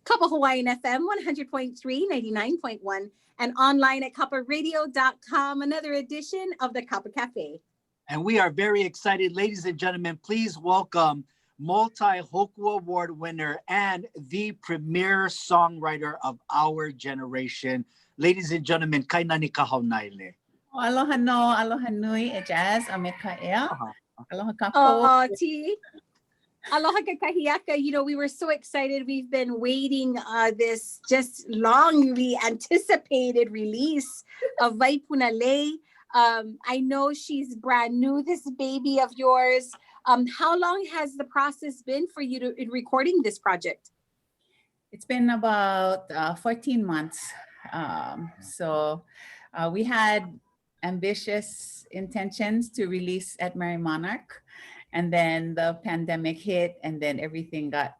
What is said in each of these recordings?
KAPA Hawaiian FM 100.3, 99.1, and online at kaparadio.com. Another edition of the KAPA Cafe. And we are very excited. Ladies and gentlemen, please welcome multi-Hoku Award winner and the premier songwriter of our generation. Ladies and gentlemen, Kainani Kahaunaele. Aloha no, aloha nui e jazz, ameka ea. Aloha kako. Oh, T. Aloha kakahiaka. You know, we were so excited. We've been waiting this just longly anticipated release of Waipunalei. I know she's brand new, this baby of yours. How long has the process been for you in recording this project? It's been about 14 months. We had ambitious intentions to release at Merry Monarch, and then the pandemic hit, and then everything got,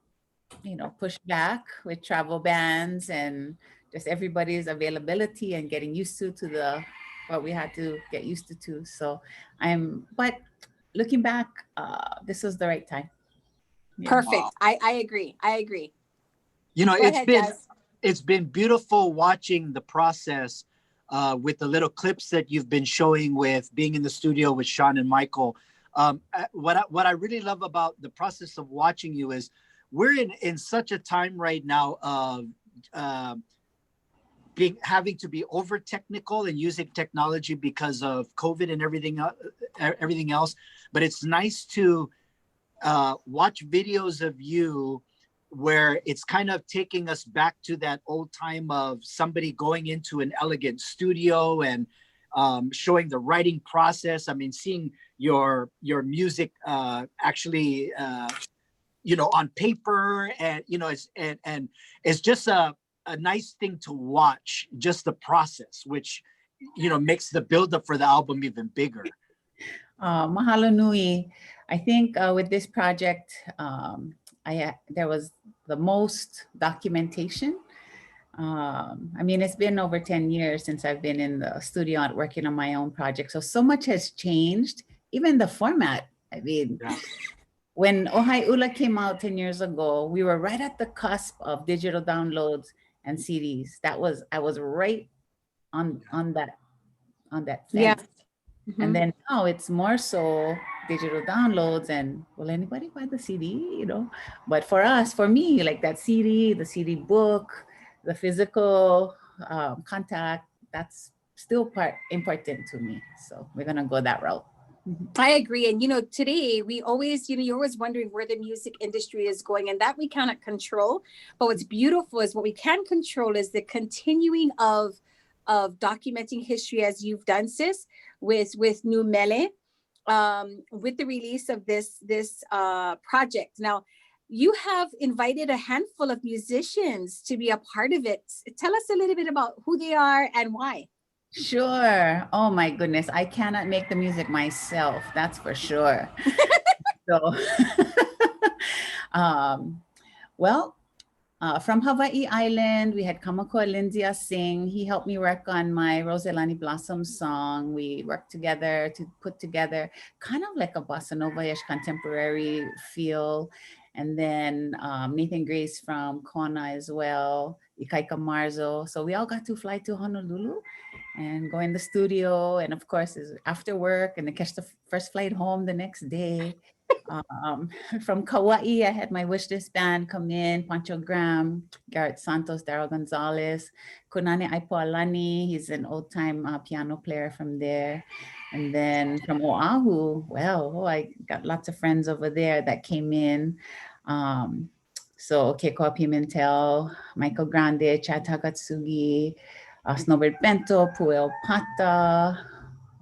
pushed back with travel bans and just everybody's availability and getting used to what we had to get used to. So but looking back, this was the right time. Yeah. Perfect. Wow. I agree. You know, it's been beautiful watching the process with the little clips that you've been showing with being in the studio with Sean and Michael. What I really love about the process of watching you is we're in such a time right now of having to be over technical and using technology because of COVID and everything else. But it's nice to watch videos of you where it's kind of taking us back to that old time of somebody going into an elegant studio and showing the writing process. I mean, seeing your music actually, on paper, and it's just a nice thing to watch, just the process, which makes the buildup for the album even bigger. Mahalo nui. I think with this project, there was the most documentation. It's been over 10 years since I've been in the studio working on my own project. So much has changed, even the format. When Ohai Ula came out 10 years ago, we were right at the cusp of digital downloads and CDs. I was right on that fence. Yeah. Mm-hmm. And then now it's more so digital downloads, and will anybody buy the CD? But for me, like that CD, the CD book, the physical contact, that's still important to me. So we're gonna go that route. I agree. And, today we always, you're always wondering where the music industry is going, and that we cannot control. But what's beautiful is what we can control is the continuing of documenting history, as you've done, sis, with Numele, with the release of this project. Now, you have invited a handful of musicians to be a part of it. Tell us a little bit about who they are and why. Sure. Oh my goodness. I cannot make the music myself. That's for sure. From Hawaii Island, we had Kamakua Lindsay sing. He helped me work on my Roselani Blossom song. We worked together to put together kind of like a bossa nova-ish contemporary feel. And then Nathan Grace from Kona as well, Ikaika Marzo. So we all got to fly to Honolulu and go in the studio. And of course, after work and then catch the first flight home the next day. From Kauai, I had my wish list band come in, Pancho Graham, Garrett Santos, Daryl Gonzalez, Kunane Aipoalani, he's an old-time piano player from there. And then from Oahu, I got lots of friends over there that came in. So Keikoa Pimentel, Michael Grande, Chad Takatsugi, Snowbird Bento, Puel Pata,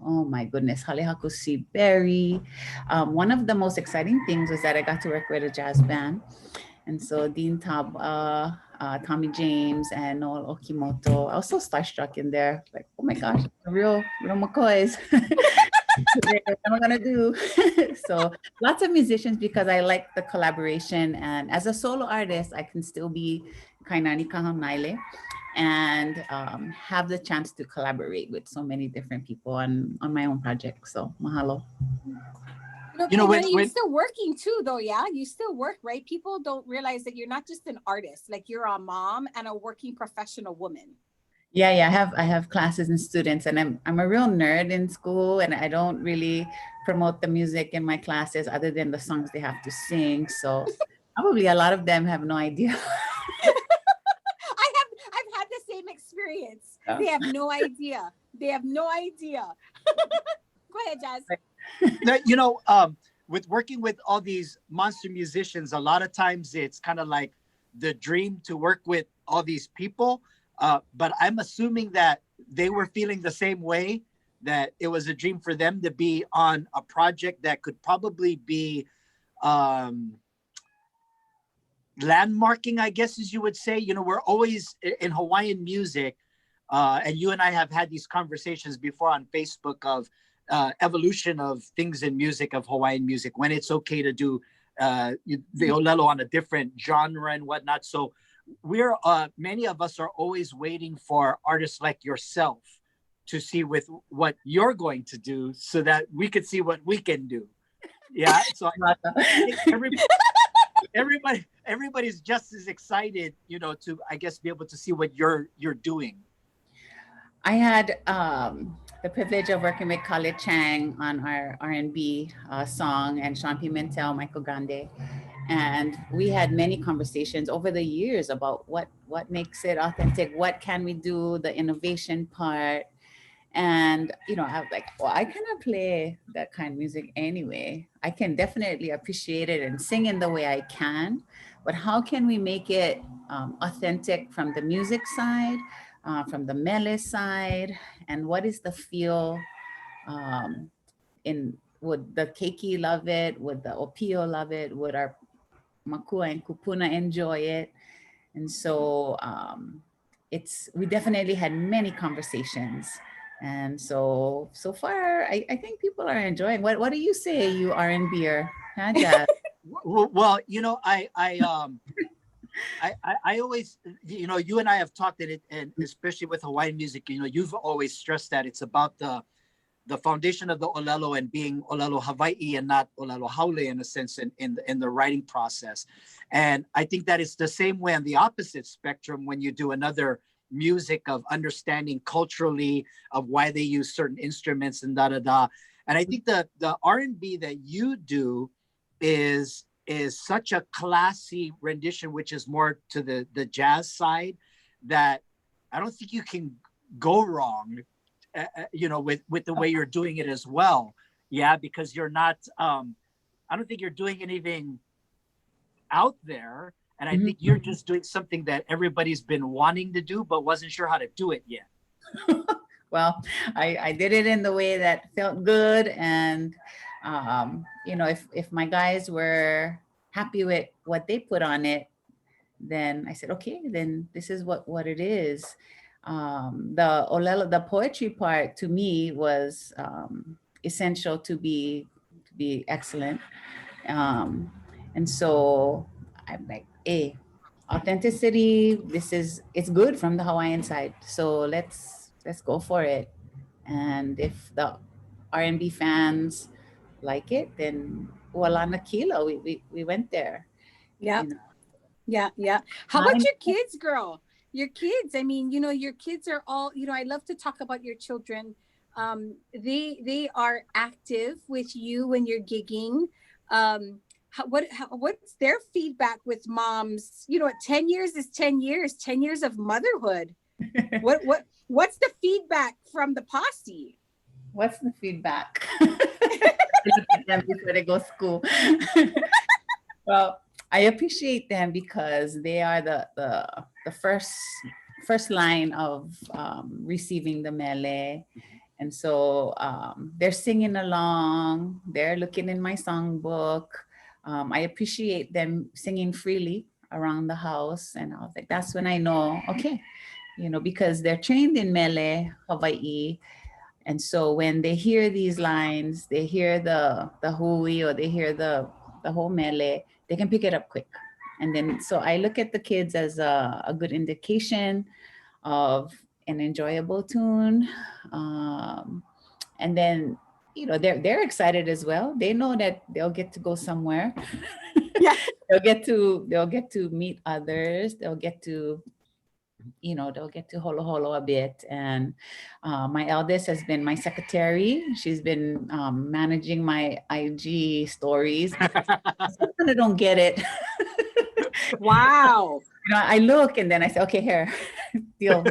oh my goodness, Halehaku C. Berry. One of the most exciting things was that I got to work with a jazz band. And so Dean Taba, Tommy James, and Noel Okimoto. I was so starstruck in there. Like, oh my gosh, real McCoys. What am I gonna do? So lots of musicians, because I like the collaboration. And as a solo artist, I can still be Kainani Kahaunaele and have the chance to collaborate with so many different people on my own project. So mahalo. You know, Kainani, you're still working too, though. Yeah, you still work, right? People don't realize that you're not just an artist. Like, you're a mom and a working professional woman. Yeah, I have classes and students, and I'm a real nerd in school, and I don't really promote the music in my classes other than the songs they have to sing. So probably a lot of them have no idea. I've had the same experience. Yeah. They have no idea. They have no idea. Go ahead, Jazz. You know, with working with all these monster musicians, a lot of times it's kind of like the dream to work with all these people. But I'm assuming that they were feeling the same way, that it was a dream for them to be on a project that could probably be landmarking, I guess, as you would say. You know, we're always in Hawaiian music, and you and I have had these conversations before on Facebook of evolution of things in music, of Hawaiian music, when it's okay to do the olelo on a different genre and whatnot. So we're many of us are always waiting for artists like yourself to see with what you're going to do, so that we could see what we can do. Yeah, so I think everybody's just as excited, you know, to, I guess, be able to see what you're doing. I had the privilege of working with Khalid Chang on our R&B song, and Sean Pimentel, Michael Grande. And we had many conversations over the years about what makes it authentic, what can we do, the innovation part. And, you know, I was like, well, I cannot play that kind of music anyway. I can definitely appreciate it and sing in the way I can, but how can we make it authentic from the music side, from the mele side, and what is the feel would the keiki love it? Would the opio love it? Would our makua and kupuna enjoy it? And so we definitely had many conversations. And so far, I think people are enjoying. What do you say, you R&B'er? Huh, Jazz? Well, you know, I always, you know, you and I have talked it, and especially with Hawaiian music, you know, you've always stressed that it's about the foundation of the olelo and being olelo Hawaii and not olelo haole, in a sense, in the writing process. And I think that it's the same way on the opposite spectrum when you do another music of understanding culturally of why they use certain instruments and da. And I think the R&B that you do is such a classy rendition, which is more to the jazz side, that I don't think you can go wrong, you know, with the way you're doing it as well. Yeah, because you're not, I don't think you're doing anything out there. And I think you're just doing something that everybody's been wanting to do, but wasn't sure how to do it yet. Well, I did it in the way that felt good. And, you know, if my guys were happy with what they put on it, then I said, okay, then this is what it is. The olelo, the poetry part to me was essential to be excellent. And so I'm like, hey, authenticity, it's good from the Hawaiian side. So let's go for it. And if the R&B fans like it, then wala na kilo, we went there. Yeah. You know? Yeah. How about your kids, girl? Your kids. I mean, you know, your kids are all, you know, I love to talk about your children. They are active with you when you're gigging. What's their feedback with moms? You know, 10 years is 10 years, 10 years of motherhood. What's the feedback from the posse? What's the feedback? Look at them before they go to school. Well, I appreciate them because they are the first line of receiving the mele. And so they're singing along, they're looking in my songbook. I appreciate them singing freely around the house. And I was like, that's when I know, okay, you know, because they're trained in mele, Hawaii. And so when they hear these lines, they hear the hui, or they hear the whole mele, they can pick it up quick. And then, so I look at the kids as a good indication of an enjoyable tune. And then you know, they're excited as well. They know that they'll get to go somewhere. Yeah. They'll get to meet others. They'll get to, you know, they'll get to holo holo a bit. And my eldest has been my secretary. She's been managing my IG stories. I kind of don't get it. Wow. You know, I look and then I say, okay, here, deal.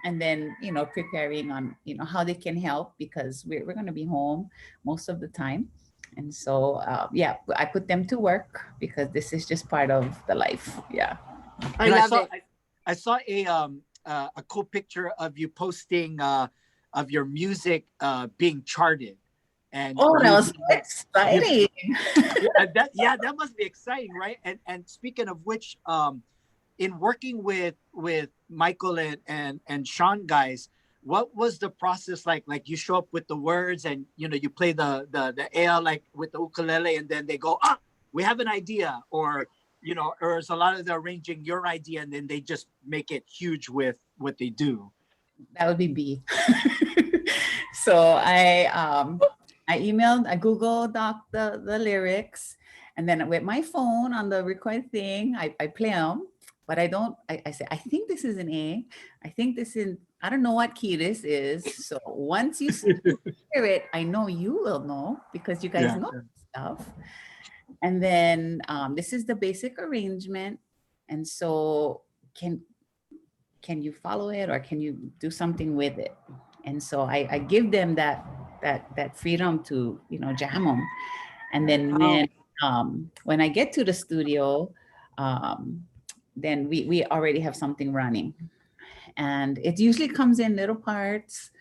And then, you know, preparing on, you know, how they can help, because we're going to be home most of the time. And so, yeah, I put them to work because this is just part of the life. Yeah. I love it. I saw a cool picture of you posting of your music being charted. And oh, that was exciting. that must be exciting, right? And speaking of which, in working with Michael and Sean guys, what was the process like? Like you show up with the words and you know you play the air like with the ukulele, and then they go, we have an idea, or you know, or is a lot of the arranging your idea and then they just make it huge with what they do? That would be B. So I Google Doc the lyrics, and then with my phone on the record thing, I play them, but I say, I think this is an A. I think this is, I don't know what key this is. So once you hear it, I know you will know because you guys know stuff. And then this is the basic arrangement. And so can you follow it or can you do something with it? And so I give them that freedom to, you know, jam them. And then when I get to the studio, then we already have something running. And it usually comes in little parts.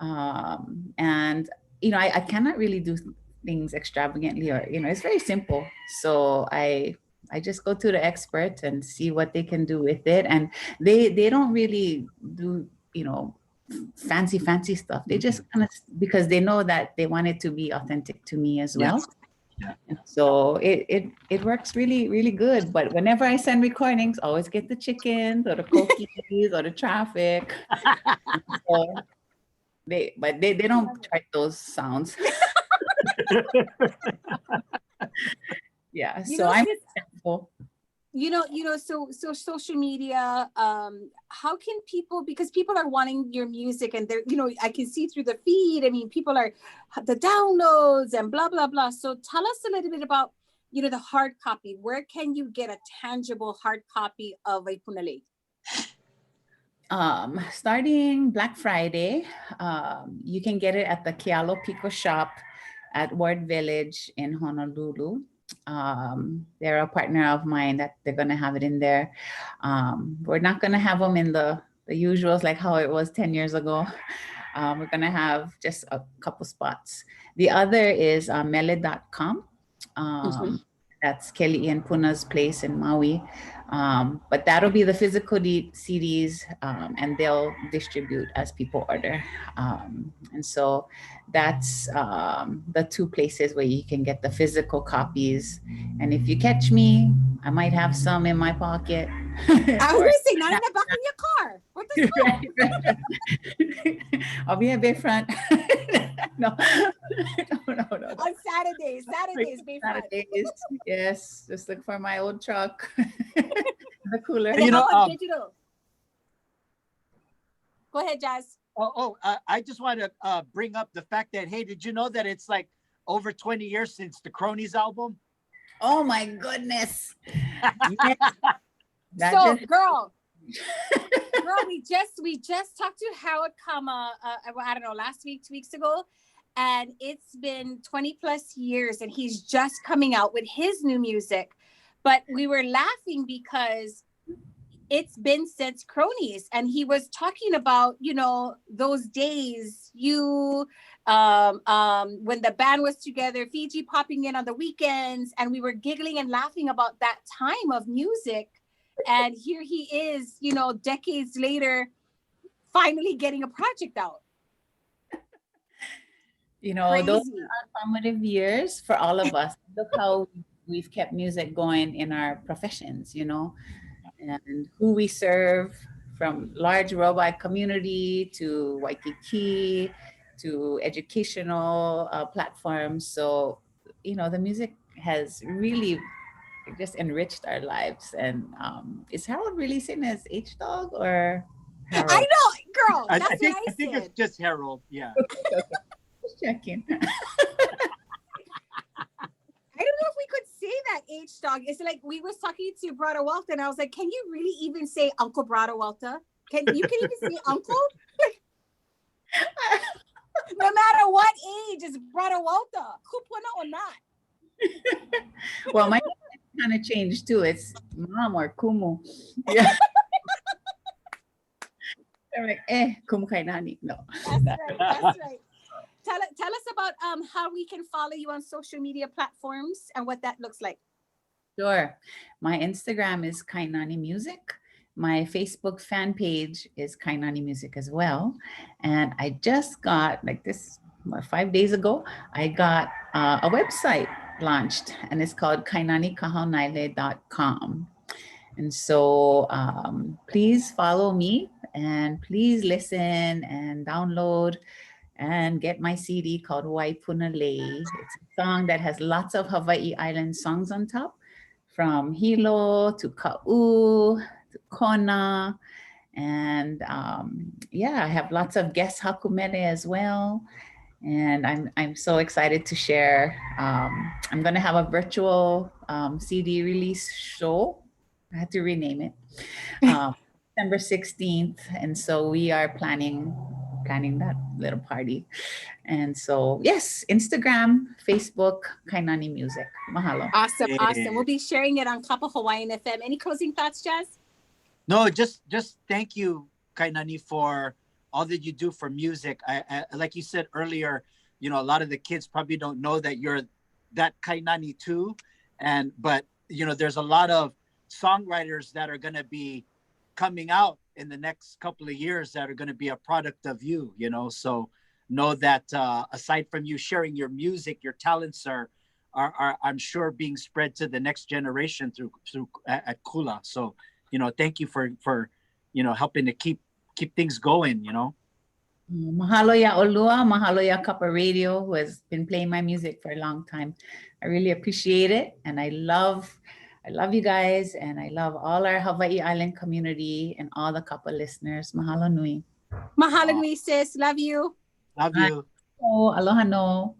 And, you know, I cannot really do things extravagantly, or, you know, it's very simple. So I just go to the expert and see what they can do with it. And they don't really do, you know, fancy stuff. They just kind of, because they know that they want it to be authentic to me as well. Yeah. So it works really, really good. But whenever I send recordings, I always get the chickens or the cookies or the traffic. So they don't try those sounds. Yeah. You So know, I'm thankful. So social media, how can people, because people are wanting your music and they're, you know, I can see through the feed, I mean, people are the downloads and blah, blah, blah. So tell us a little bit about, you know, the hard copy. Where can you get a tangible hard copy of Waipunalei? Starting Black Friday, you can get it at the Kealo Pico shop at Ward Village in Honolulu. They're a partner of mine that they're going to have it in there. We're not going to have them in the usuals like how it was 10 years ago. We're going to have just a couple spots. The other is mele.com. That's Kelly Ian Puna's place in Maui. But that'll be the physical CDs, and they'll distribute as people order. And so that's the two places where you can get the physical copies. And if you catch me, I might have some in my pocket. I was going to say, not in the back of your car. What the fuck? I'll be at Bayfront. No. On Saturdays, Bayfront. Saturdays, yes. Just look for my old truck. The cooler. And how digital? Go ahead, Jazz. I just want to bring up the fact that, hey, did you know that it's like over 20 years since the Cronies album? Oh my goodness. Girl, we just talked to Howard Kama, I don't know, last week, 2 weeks ago, and it's been 20 plus years, and he's just coming out with his new music. But we were laughing because it's been since Cronies, and he was talking about, you know, those days when the band was together, Fiji popping in on the weekends, and we were giggling and laughing about that time of music. And here he is, you know, decades later, finally getting a project out. You know, crazy. Those are formative years for all of us. Look how we've kept music going in our professions, you know, and who we serve from large worldwide community to Waikiki to educational platforms. So, the music has really just enriched our lives. And is Harold really seen as H Dog or Harold? I know, girl. I That's think what I think said. it's just Harold. Yeah. Just checking. I don't know if we could say that H dog. It's like we was talking to Brother Walter, and I was like, "Can you really even say Uncle Brother Walter? Can you even say Uncle? No matter what age, is Brother Walter, kupuna or not?" Well, my name kind of changed too. It's Mom or Kumu. Yeah. They're like, Kumu Kainani. No. That's right. That's right. Tell us about how we can follow you on social media platforms and what that looks like. Sure. My Instagram is Kainani Music. My Facebook fan page is Kainani Music as well. And I just got, like this, 5 days ago, I got a website launched, and it's called KainaniKahaunaele.com. And so please follow me, and please listen and download and get my CD called Waipunalei. It's a song that has lots of Hawaii Island songs on top, from Hilo to Ka'u to Kona. And I have lots of guest hakumele as well. And I'm so excited to share. I'm gonna have a virtual CD release show. I had to rename it. December 16th. And so we are planning that little party. And so, yes, Instagram, Facebook, Kainani Music. Mahalo. Awesome. Yeah. Awesome. We'll be sharing it on KAPA Hawaiian FM. Any closing thoughts, Jazz? No, just thank you, Kainani, for all that you do for music. I like you said earlier, a lot of the kids probably don't know that you're that Kainani too. But there's a lot of songwriters that are going to be coming out in the next couple of years that are going to be a product of you, so know that aside from you sharing your music, your talents are I'm sure being spread to the next generation through at Kula. So thank you for helping to keep things going. Mahalo ya Olua, mahalo ya KAPA Radio, who has been playing my music for a long time. I really appreciate it, and I love you guys, and I love all our Hawaii Island community and all the KAPA listeners. Mahalo nui. Mahalo nui, sis. Love you. Love you. Oh, aloha no.